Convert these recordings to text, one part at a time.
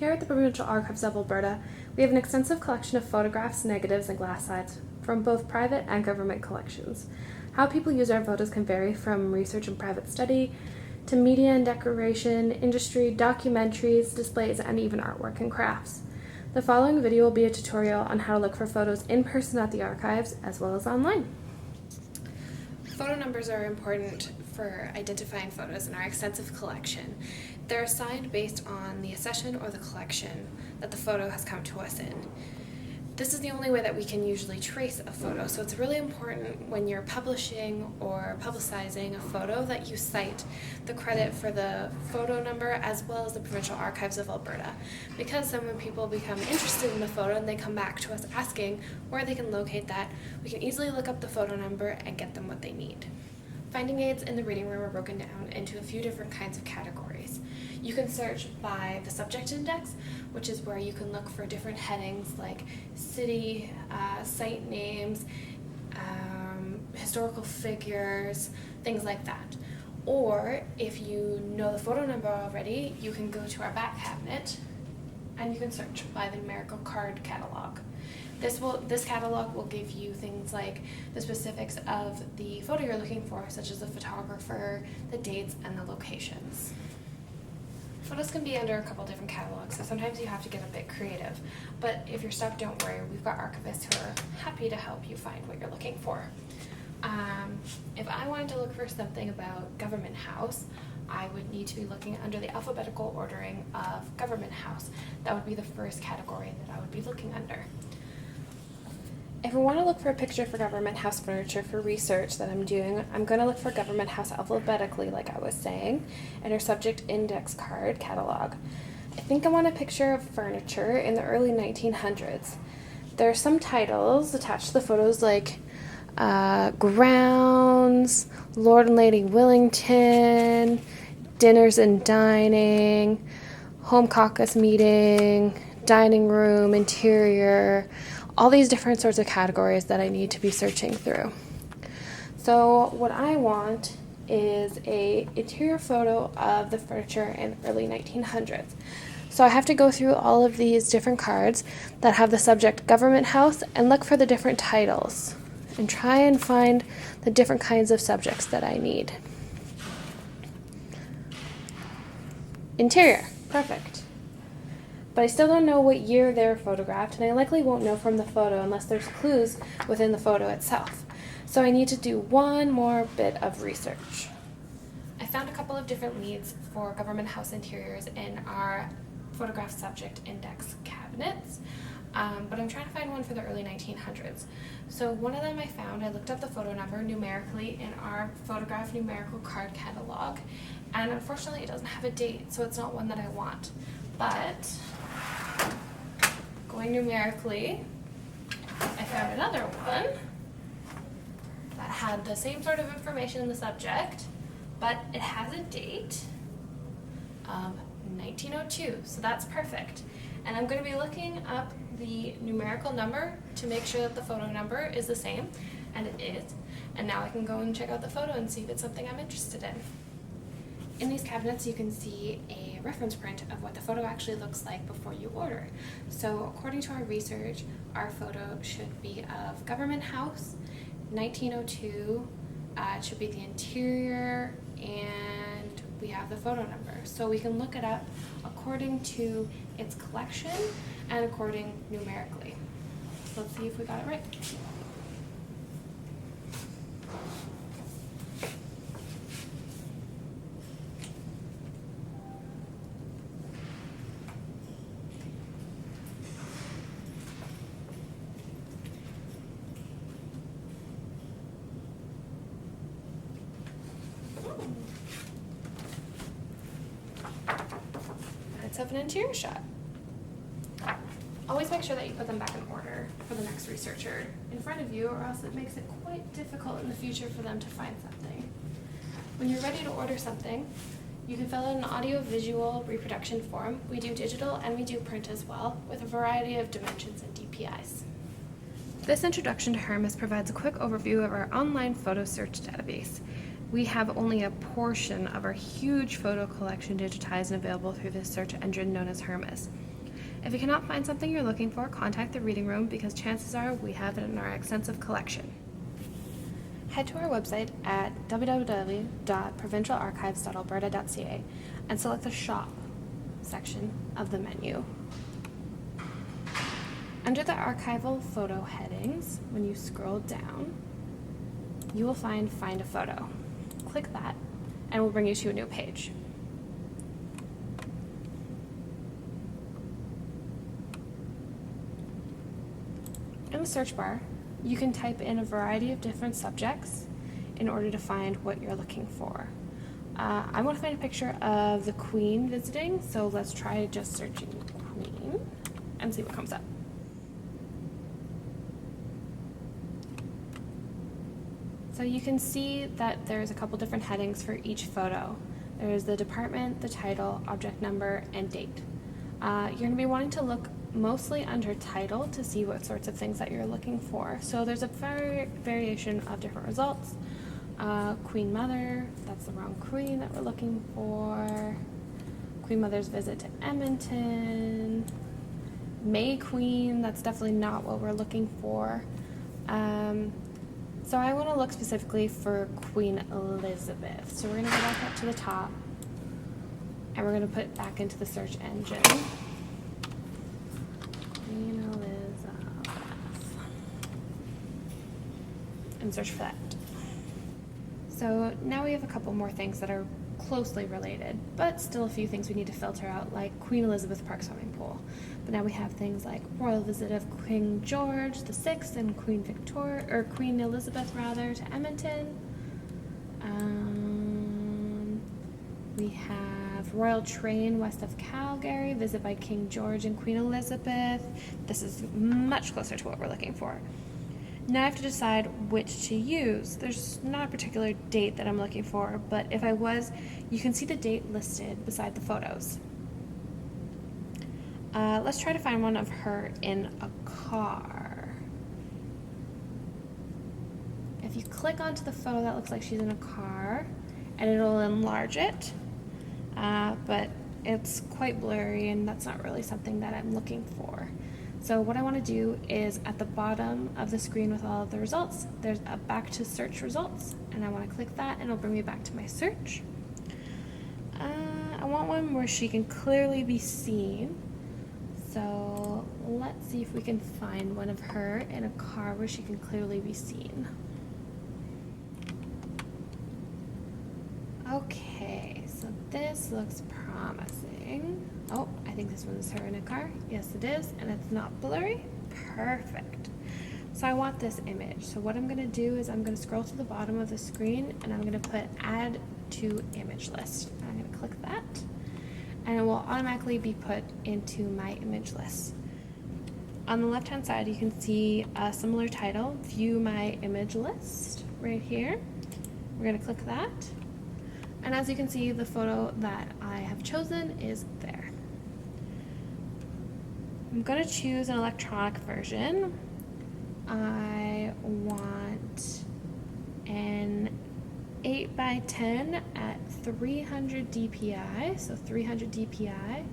Here at the Provincial Archives of Alberta, we have an extensive collection of photographs, negatives, and glass slides from both private and government collections. How people use our photos can vary from research and private study to media and decoration, industry, documentaries, displays, and even artwork and crafts. The following video will be a tutorial on how to look for photos in person at the archives as well as online. Photo numbers are important for identifying photos in our extensive collection. They're assigned based on the accession or the collection that the photo has come to us in. This is the only way that we can usually trace a photo, so it's really important when you're publishing or publicizing a photo that you cite the credit for the photo number as well as the Provincial Archives of Alberta, because then when people become interested in the photo and they come back to us asking where they can locate that, we can easily look up the photo number and get them what they need. Finding aids in the reading room are broken down into a few different kinds of categories. You can search by the subject index, which is where you can look for different headings like city, site names, historical figures, things like that. Or if you know the photo number already, you can go to our back cabinet and you can search by the numerical card catalog. This catalog will give you things like the specifics of the photo you're looking for, such as the photographer, the dates, and the locations. Photos can be under a couple different catalogs, so sometimes you have to get a bit creative. But if you're stuck, don't worry. We've got archivists who are happy to help you find what you're looking for. If I wanted to look for something about Government House, I would need to be looking under the alphabetical ordering of Government House. That would be the first category that I would be looking under. If I want to look for a picture for Government House furniture for research that I'm doing, I'm going to look for Government House alphabetically, like I was saying, in our subject index card catalog. I think I want a picture of furniture in the early 1900s. There are some titles attached to the photos like Grounds, Lord and Lady Wellington, Dinners and Dining, Home Caucus Meeting, Dining Room, Interior, all these different sorts of categories that I need to be searching through. So what I want is an interior photo of the furniture in the early 1900s. So I have to go through all of these different cards that have the subject Government House and look for the different titles and try and find the different kinds of subjects that I need. Interior, perfect. But I still don't know what year they were photographed, and I likely won't know from the photo unless there's clues within the photo itself. So I need to do one more bit of research. I found a couple of different leads for Government House interiors in our photograph subject index cabinets, but I'm trying to find one for the early 1900s. So one of them I found, I looked up the photo number numerically in our photograph numerical card catalog, and unfortunately it doesn't have a date, so it's not one that I want. But going numerically, I found another one that had the same sort of information in the subject, but it has a date of 1902, so that's perfect. And I'm going to be looking up the numerical number to make sure that the photo number is the same, and it is. And now I can go and check out the photo and see if it's something I'm interested in. In these cabinets, you can see a reference print of what the photo actually looks like before you order. So according to our research, our photo should be of Government House, 1902, it should be the interior, and we have the photo number. So we can look it up according to its collection and according numerically. So let's see if we got it right. Let's have an interior shot. Always make sure that you put them back in order for the next researcher in front of you, or else it makes it quite difficult in the future for them to find something. When you're ready to order something, you can fill out an audio-visual reproduction form. We do digital and we do print as well, with a variety of dimensions and DPIs. This introduction to Hermes provides a quick overview of our online photo search database. We have only a portion of our huge photo collection digitized and available through this search engine known as Hermes. If you cannot find something you're looking for, contact the reading room because chances are we have it in our extensive collection. Head to our website at www.provincialarchives.alberta.ca and select the Shop section of the menu. Under the archival photo headings, when you scroll down, you will find a Photo. Click that and it will bring you to a new page. In the search bar, you can type in a variety of different subjects in order to find what you're looking for. I want to find a picture of the Queen visiting, so let's try just searching Queen and see what comes up. So you can see that there's a couple different headings for each photo. There's the department, the title, object number, and date. You're going to be wanting to look mostly under title to see what sorts of things that you're looking for. So there's a variation of different results. Queen Mother, that's the wrong queen that we're looking for. Queen Mother's visit to Edmonton. May Queen, that's definitely not what we're looking for. So I want to look specifically for Queen Elizabeth. So we're going to go back up to the top and we're going to put back into the search engine. Queen Elizabeth. And search for that. So now we have a couple more things that are closely related, but still a few things we need to filter out, like Queen Elizabeth Park swimming pool. But now we have things like royal visit of King George VI and Queen Elizabeth to Edmonton. We have royal train west of Calgary, visit by King George and Queen Elizabeth. This is much closer to what we're looking for. Now I have to decide which to use. There's not a particular date that I'm looking for, but if I was, you can see the date listed beside the photos. Let's try to find one of her in a car. If you click onto the photo, that looks like she's in a car, and it'll enlarge it, but it's quite blurry, and that's not really something that I'm looking for. So what I want to do is at the bottom of the screen with all of the results, there's a back to search results, and I want to click that and it'll bring me back to my search. I want one where she can clearly be seen. So let's see if we can find one of her in a car where she can clearly be seen. Okay, so this looks promising. Oh, I think this one's her in a car. Yes, it is, and it's not blurry. Perfect. So I want this image. So what I'm going to do is I'm going to scroll to the bottom of the screen, and I'm going to put Add to Image List. I'm going to click that, and it will automatically be put into my image list. On the left-hand side, you can see a similar title, View My Image List, right here. We're going to click that, and as you can see, the photo that I have chosen is there. I'm going to choose an electronic version. I want an 8x10 at 300 dpi, so 300 dpi,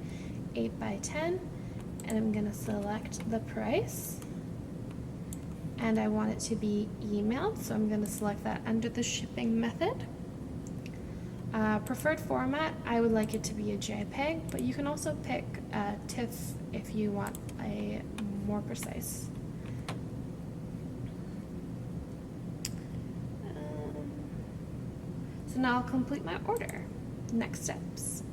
8x10, and I'm going to select the price. And I want it to be emailed, so I'm going to select that under the shipping method. Preferred format, I would like it to be a JPEG, but you can also pick a TIFF if you want a more precise. So now I'll complete my order. Next steps.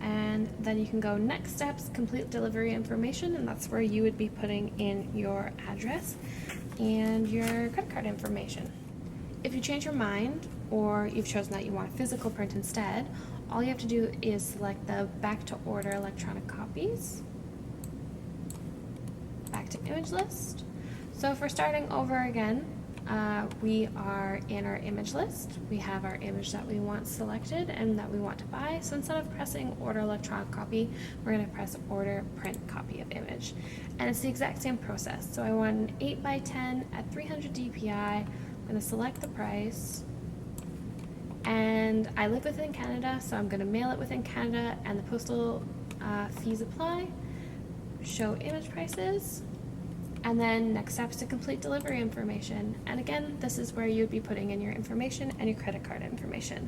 And then you can go next steps, complete delivery information, and that's where you would be putting in your address and your credit card information. If you change your mind or you've chosen that you want a physical print instead, all you have to do is select the back to order electronic copies, back to image list. So if we're starting over again, we are in our image list. We have our image that we want selected and that we want to buy. So instead of pressing order electronic copy, we're going to press order print copy of image. And it's the exact same process. So I want an 8x10 at 300 dpi. I'm going to select the price. And I live within Canada, so I'm going to mail it within Canada, and the postal fees apply. show image prices, and then next steps to complete delivery information. And again, this is where you'd be putting in your information and your credit card information.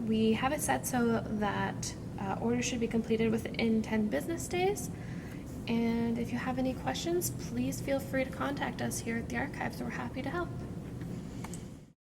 We have it set so that orders should be completed within 10 business days. And if you have any questions, please feel free to contact us here at the archives. We're happy to help.